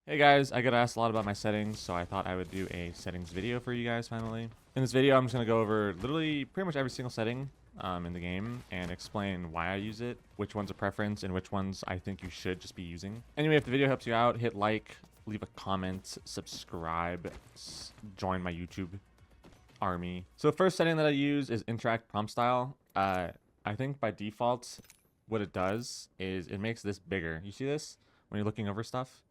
Hey guys, I get asked a lot about my settings, so I thought I would do a settings video for you guys finally. In this video, I'm just going to go over literally pretty much every single setting in the game and explain why I use it, which one's a preference, and which ones I think you should just be using. Anyway, if the video helps you out, hit like, leave a comment, subscribe, join my YouTube army. So the first setting that I use is interact prompt style. I think by default, what it does is it makes this bigger. You see this when you're looking over stuff?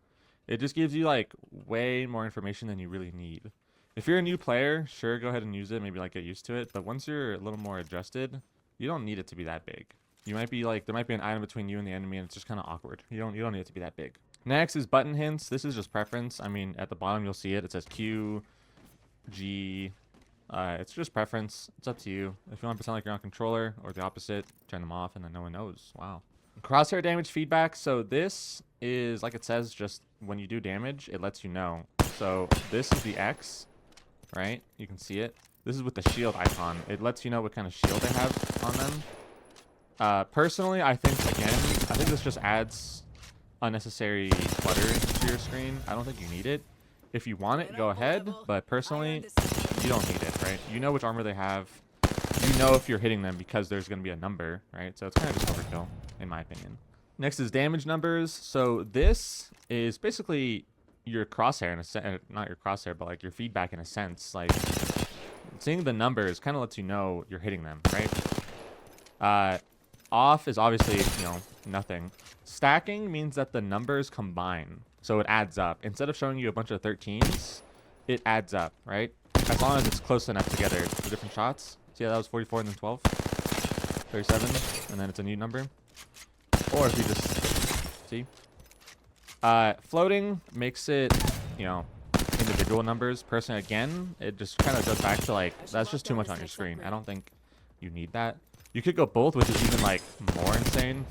It just gives you like way more information than you really need. If you're a new player, sure, go ahead and use it, maybe like get used to it. But once you're a little more adjusted, you don't need it to be that big. You might be like, there might be an item between you and the enemy and it's just kind of awkward. You don't need it to be that big. Next is button hints. This is just preference. I mean, at the bottom, you'll see it. It says Q, G. It's just preference. It's up to you. If you want to pretend like you're on controller or the opposite, turn them off and then no one knows. Wow. Crosshair damage feedback. So this is, like it says, just when you do damage, it lets you know. So this is the X, right? You can see it. This is with the shield icon. It lets you know what kind of shield they have on them. Personally, I think this just adds unnecessary clutter to your screen. I don't think you need it. If you want it, go ahead. But personally, you don't need it, right? You know which armor they have. You know if you're hitting them because there's going to be a number, right? So it's kind of just overkill, in my opinion. Next is damage numbers. So this is basically your crosshair in a sense, not your crosshair, but like your feedback in a sense. Like seeing the numbers kind of lets you know you're hitting them, right? Off is obviously, nothing. Stacking means that the numbers combine, so it adds up. Instead of showing you a bunch of 13s, it adds up, right? As long as it's close enough together for different shots. See how that was 44 and then 12, 37, and then it's a new number. Or if you just see, floating makes it, individual numbers. Personally, again, it just kind of goes back to like, that's just too much on your screen. I don't think you need that. You could go both, which is even like more insane.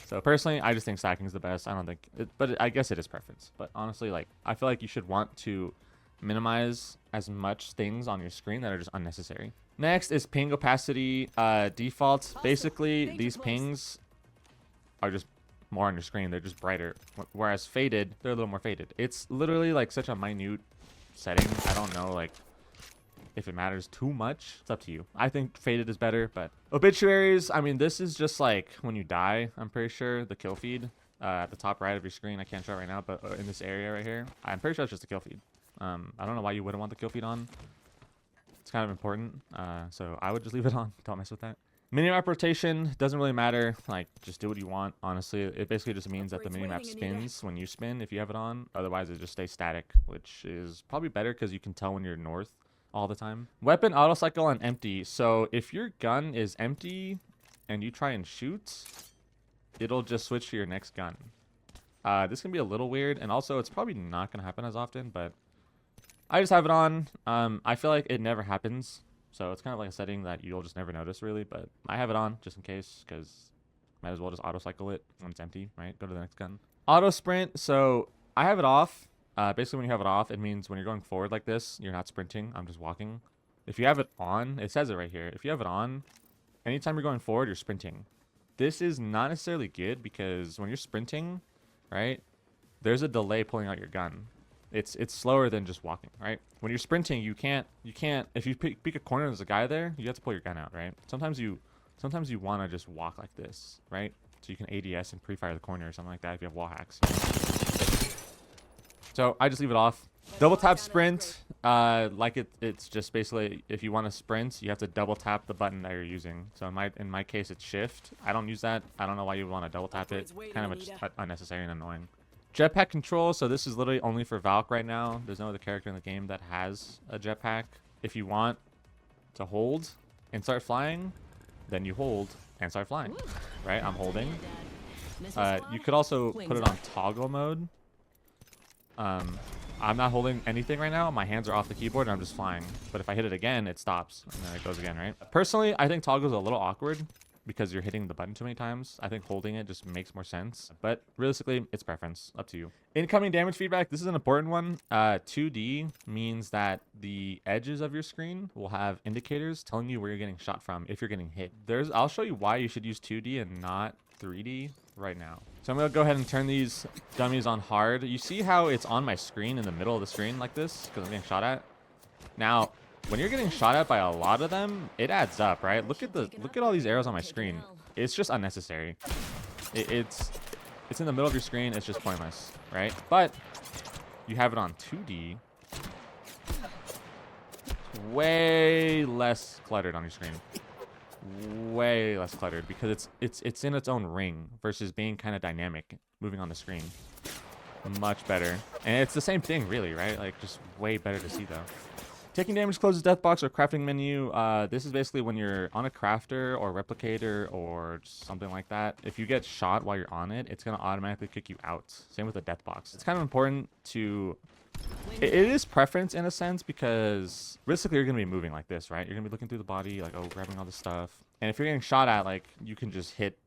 So personally, I just think stacking is the best. I don't think it, but I guess it is preference. But honestly, like, I feel like you should want to minimize as much things on your screen that are just unnecessary. Next is ping opacity default. Basically, these pings are just more on your screen. They're just brighter. Whereas faded, they're a little more faded. It's literally like such a minute setting. I don't know like if it matters too much. It's up to you. I think faded is better, but obituaries, I mean, this is just like when you die, I'm pretty sure, the kill feed at the top right of your screen. I can't show it right now, but in this area right here, I'm pretty sure it's just a kill feed. I don't know why you wouldn't want the kill feed on. It's kind of important, so I would just leave it on. Don't mess with that. Minimap rotation doesn't really matter. Like, just do what you want. Honestly, it basically just means that the minimap spins when you spin if you have it on. Otherwise, it just stays static, which is probably better because you can tell when you're north all the time. Weapon auto cycle on empty. So if your gun is empty and you try and shoot, it'll just switch to your next gun. This can be a little weird, and also it's probably not gonna happen as often, but I just have it on. I feel like it never happens, so it's kind of like a setting that you'll just never notice really, but I have it on just in case, because might as well just auto cycle it when it's empty, right? Go to the next gun. Auto sprint. So I have it off. Basically, when you have it off, it means when you're going forward like this, you're not sprinting. I'm just walking. If you have it on, it says it right here. If you have it on, anytime you're going forward, you're sprinting. This is not necessarily good because when you're sprinting, right, there's a delay pulling out your gun. It's slower than just walking, right? When you're sprinting, you can't. If you peek a corner and there's a guy there, you have to pull your gun out, right? Sometimes you want to just walk like this, right? So you can ADS and pre-fire the corner or something like that if you have wall hacks. So I just leave it off. Double tap sprint, it's just basically if you want to sprint, you have to double tap the button that you're using. So in my case, it's shift. I don't use that. I don't know why you would want to double tap it. Kind of just unnecessary and annoying. Jetpack control. So this is literally only for Valk right now. There's no other character in the game that has a jetpack. If you want to hold and start flying, then you hold and start flying, right? I'm holding. You could also put it on toggle mode. I'm not holding anything right now. My hands are off the keyboard and I'm just flying. But if I hit it again, it stops and then it goes again, right? Personally, I think toggle is a little awkward because you're hitting the button too many times. I think holding it just makes more sense. But realistically, it's preference. Up to you. Incoming damage feedback. This is an important one. 2D means that the edges of your screen will have indicators telling you where you're getting shot from if you're getting hit. I'll show you why you should use 2D and not 3D right now. So I'm gonna go ahead and turn these dummies on hard. You see how it's on my screen in the middle of the screen like this because I'm getting shot at. Now, when you're getting shot at by a lot of them, it adds up, right? Look at all these arrows on my screen. It's just unnecessary. It's in the middle of your screen. It's just pointless, right? But you have it on 2D. Way less cluttered on your screen. Way less cluttered because it's in its own ring versus being kind of dynamic moving on the screen. Much better. And it's the same thing really, right? Like just way better to see though. Taking damage closes death box or crafting menu. This is basically when you're on a crafter or replicator or something like that. If you get shot while you're on it, it's going to automatically kick you out. Same with the death box. It's kind of important to... It is preference in a sense because realistically you're going to be moving like this, right? You're going to be looking through the body, like, oh, grabbing all this stuff. And if you're getting shot at, like, you can just hit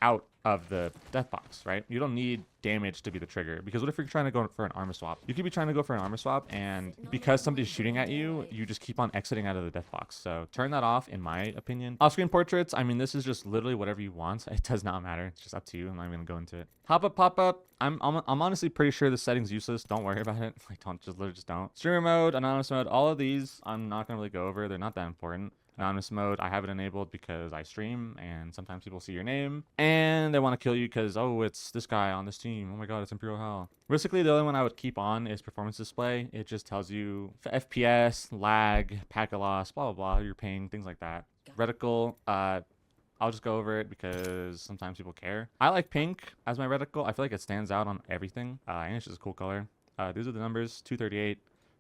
out of the death box, right? You don't need damage to be the trigger because what if you're trying to go for an armor swap? You could be trying to go for an armor swap and because somebody's shooting at you, you just keep on exiting out of the death box. So turn that off in my opinion. Off-screen portraits, I mean, this is just literally whatever you want. It does not matter. It's just up to you. I'm not even gonna go into it. Pop-up, pop-up. I'm honestly pretty sure the setting's useless. Don't worry about it. Like, literally just don't. Streamer mode, anonymous mode, all of these I'm not gonna really go over. They're not that important. Anonymous mode, I have it enabled because I stream and sometimes people see your name and they want to kill you because, oh, it's this guy on this team. Oh my god, it's Imperial Hell. Basically, the only one I would keep on is performance display. It just tells you FPS, lag, packet loss, blah, blah, blah, your ping, things like that. Reticle, I'll just go over it because sometimes people care. I like pink as my reticle. I feel like it stands out on everything. And it's just a cool color. These are the numbers, 238,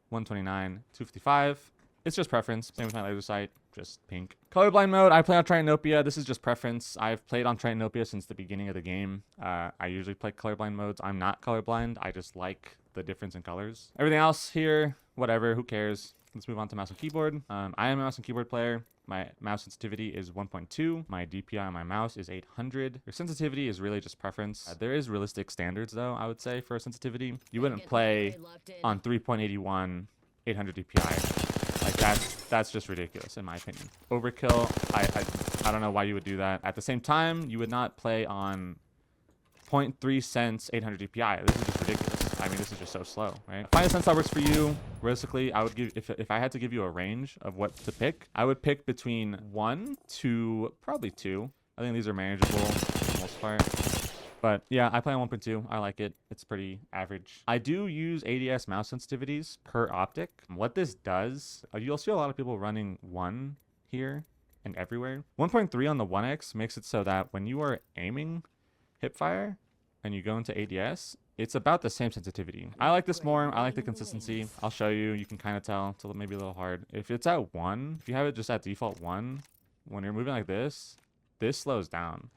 129, 255. It's just preference. Same with my laser sight, just pink. Colorblind mode, I play on Tritanopia. This is just preference. I've played on Tritanopia since the beginning of the game. I usually play colorblind modes. I'm not colorblind. I just like the difference in colors. Everything else here, whatever, who cares? Let's move on to mouse and keyboard. I am a mouse and keyboard player. My mouse sensitivity is 1.2. My DPI on my mouse is 800. Your sensitivity is really just preference. There is realistic standards though, I would say, for sensitivity. You wouldn't play on 3.81, 800 DPI. Like that's just ridiculous in my opinion. Overkill, I don't know why you would do that. At the same time, you would not play on 0.3 cents 800 DPI. This is just ridiculous. I mean, this is just so slow, right? Find a sense that works for you. Realistically, I would give if I had to give you a range of what to pick, I would pick between 1 to probably 2. I think these are manageable for the most part. But yeah, I play on 1.2. I like it. It's pretty average. I do use ADS mouse sensitivities per optic. What this does, you'll see a lot of people running 1 here and everywhere. 1.3 on the 1X makes it so that when you are aiming hipfire and you go into ADS, it's about the same sensitivity. I like this more. I like the consistency. I'll show you. You can kind of tell. It's maybe a little hard. If it's at 1, if you have it just at default 1, when you're moving like this slows down.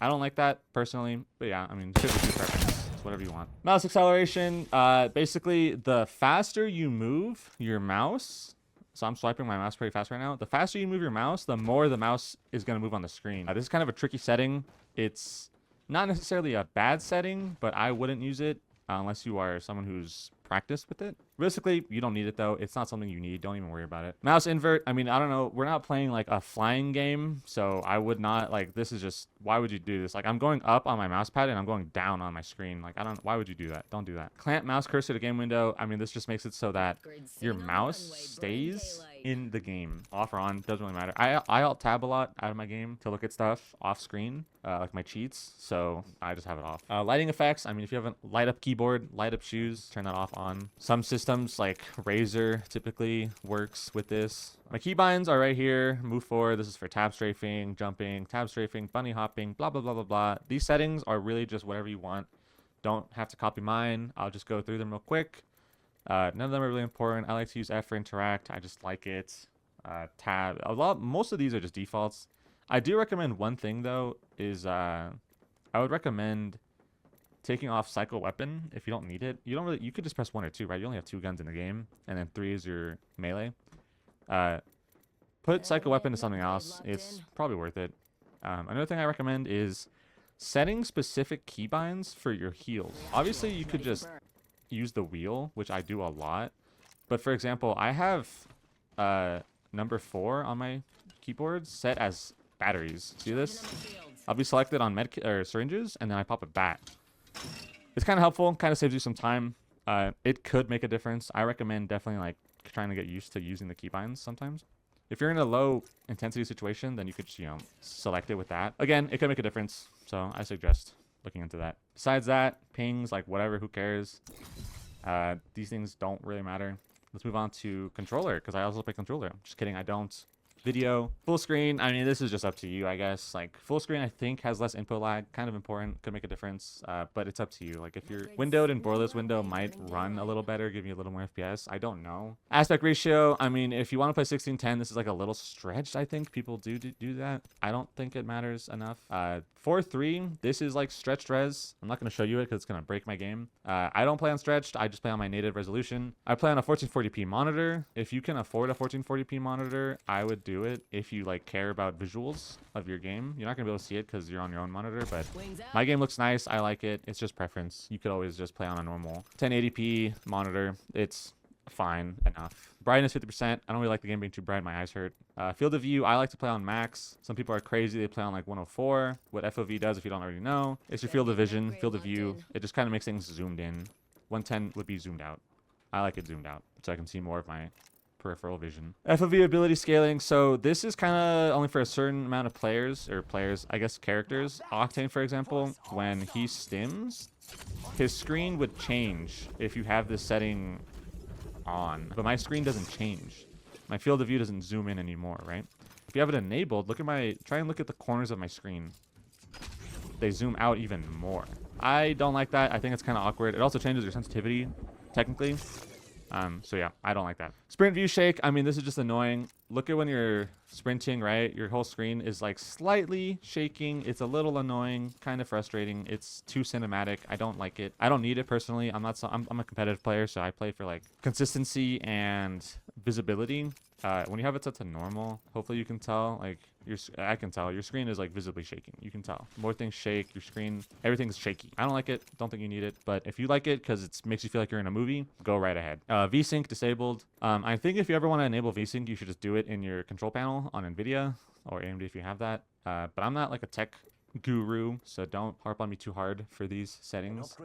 I don't like that personally, but yeah, I mean, it's your preference. It's whatever you want. Mouse acceleration, basically the faster you move your mouse, so I'm swiping my mouse pretty fast right now. The faster you move your mouse, the more the mouse is going to move on the screen. This is kind of a tricky setting. It's not necessarily a bad setting, but I wouldn't use it unless you are someone who's practiced with it. Realistically, you don't need it though. It's not something you need. Don't even worry about it. Mouse invert, I mean, I don't know. We're not playing like a flying game, so I would not, like, this is just, why would you do this? Like, I'm going up on my mouse pad and I'm going down on my screen. Like, why would you do that? Don't do that. Clamp mouse cursor to game window. I mean, this just makes it so that your mouse stays in the game. Off or on, doesn't really matter. I alt tab a lot out of my game to look at stuff off screen, like my cheats, so I just have it off. Lighting effects, I mean, if you have a light up keyboard, light up shoes, turn that off on. Some systems like Razer typically works with this. My keybinds are right here. Move forward, this is for tab strafing, jumping, tab strafing, bunny hopping, blah, blah, blah, blah, blah. These settings are really just whatever you want. Don't have to copy mine. I'll just go through them real quick. None of them are really important. I like to use F for interact. I just like it. Tab. Most of these are just defaults. I do recommend one thing though is I would recommend taking off cycle weapon if you don't need it. You could just press 1 or 2, right? You only have 2 guns in the game, and then 3 is your melee. Put cycle weapon to something else. It's probably worth it. Another thing I recommend is setting specific keybinds for your heals. Obviously, you could just use the wheel, which I do a lot. But for example, I have number 4 on my keyboard set as batteries. See this? I'll be selected on med or syringes, and then I pop a bat. It's kind of helpful, kind of saves you some time. It could make a difference. I recommend definitely like trying to get used to using the keybinds sometimes. If you're in a low intensity situation, then you could, you know, select it with that. Again, it could make a difference, so I suggest looking into that. Besides that, pings, like whatever, who cares? These things don't really matter. Let's move on to controller, because I also play controller. Just kidding, I don't. Video, full screen. I mean, this is just up to you, I guess. Like full screen, I think has less input lag, kind of important, could make a difference. But it's up to you. Like if you're windowed and borderless window might run a little better, give you a little more FPS. I don't know. Aspect ratio. I mean, if you want to play 16:10, this is like a little stretched. I think people do that. I don't think it matters enough. 4:3. This is like stretched res. I'm not going to show you it because it's going to break my game. I don't play on stretched. I just play on my native resolution. I play on a 1440p monitor. If you can afford a 1440p monitor, I would do it if you like care about visuals of your game. You're not gonna be able to see it because you're on your own monitor, but my game looks nice. I like it. It's just preference. You could always just play on a normal 1080p monitor. It's fine enough. Brightness 50%. I don't really like the game being too bright. My eyes hurt. Field of view, I like to play on max. Some people are crazy. They play on like 104. What FOV does, if you don't already know, it's your field of vision, field of view. It just kind of makes things zoomed in. 110 would be zoomed out. I like it zoomed out so I can see more of my peripheral vision. FOV ability scaling. So this is kind of only for a certain amount of players, I guess characters. Octane, for example, when he stims, his screen would change if you have this setting on, but my screen doesn't change. My field of view doesn't zoom in anymore, right? If you have it enabled, try and look at the corners of my screen. They zoom out even more. I don't like that. I think it's kind of awkward. It also changes your sensitivity, technically. So yeah, I don't like that. Sprint view shake. I mean, this is just annoying. Look at when you're sprinting, right? Your whole screen is like slightly shaking. It's a little annoying, kind of frustrating. It's too cinematic. I don't like it. I don't need it personally. I'm a competitive player, so I play for like consistency and visibility. When you have it set to normal, hopefully you can tell, like I can tell your screen is like visibly shaking. You can tell more things shake, your screen, everything's shaky. I don't like it. Don't think you need it, but if you like it because it makes you feel like you're in a movie, go right ahead. VSync disabled. I think if you ever want to enable VSync, you should just do it in your control panel on NVIDIA or AMD if you have that. But I'm not like a tech guru, so don't harp on me too hard for these settings.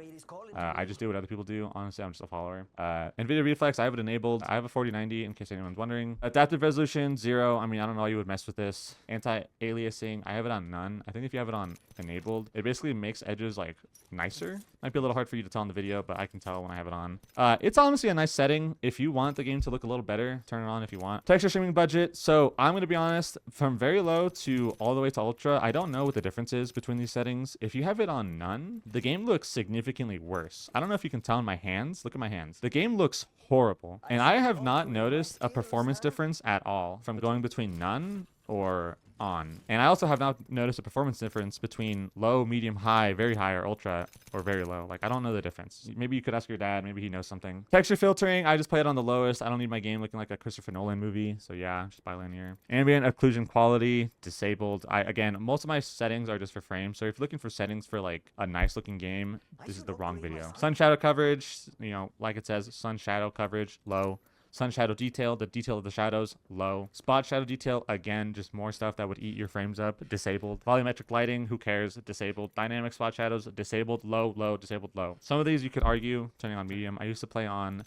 I just do what other people do. Honestly, I'm just a follower. NVIDIA Reflex, I have it enabled. I have a 4090 in case anyone's wondering. Adaptive resolution 0. I mean, I don't know why you would mess with this. Anti-aliasing, I have it on none. I think if you have it on enabled, it basically makes edges like nicer. Might be a little hard for you to tell in the video, but I can tell when I have it on. It's honestly a nice setting. If you want the game to look a little better, turn it on if you want. Texture streaming budget. So I'm going to be honest, from very low to all the way to ultra, I don't know what the difference is between these settings. If you have it on none, the game looks significantly worse. I don't know if you can tell in my hands. Look at my hands. The game looks horrible. And I have not noticed a performance difference at all from going between none or on. And I also have not noticed a performance difference between low, medium, high, very high, or ultra, or very low. Like, I don't know the difference. Maybe you could ask your dad. Maybe he knows something. Texture filtering, I just play it on the lowest. I don't need my game looking like a Christopher Nolan movie. So yeah, just bilinear. Ambient occlusion quality, disabled. Again, most of my settings are just for frames. So if you're looking for settings for like a nice looking game, this is the wrong video. Sun shadow coverage, you know, like it says, sun shadow coverage, low. Sun shadow detail, the detail of the shadows, low. Spot shadow detail, again, just more stuff that would eat your frames up, disabled. Volumetric lighting, who cares, disabled. Dynamic spot shadows, disabled, low, low, disabled, low. Some of these you could argue turning on medium. I used to play on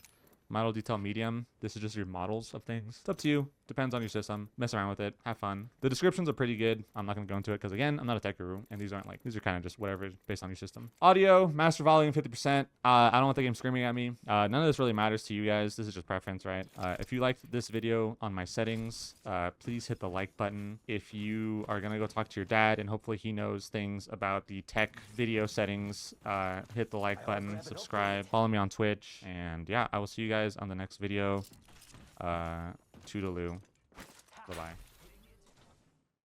model detail medium. This is just your models of things. It's up to you. Depends on your system. Mess around with it. Have fun. The descriptions are pretty good. I'm not going to go into it because, again, I'm not a tech guru, and these are kind of just whatever based on your system. Audio, master volume 50%. I don't want the game screaming at me. None of this really matters to you guys. This is just preference, right? If you liked this video on my settings, please hit the like button. If you are going to go talk to your dad and hopefully he knows things about the tech video settings, hit the like button, subscribe, follow me on Twitch, and yeah, I will see you guys on the next video. Toodaloo. Bye-bye.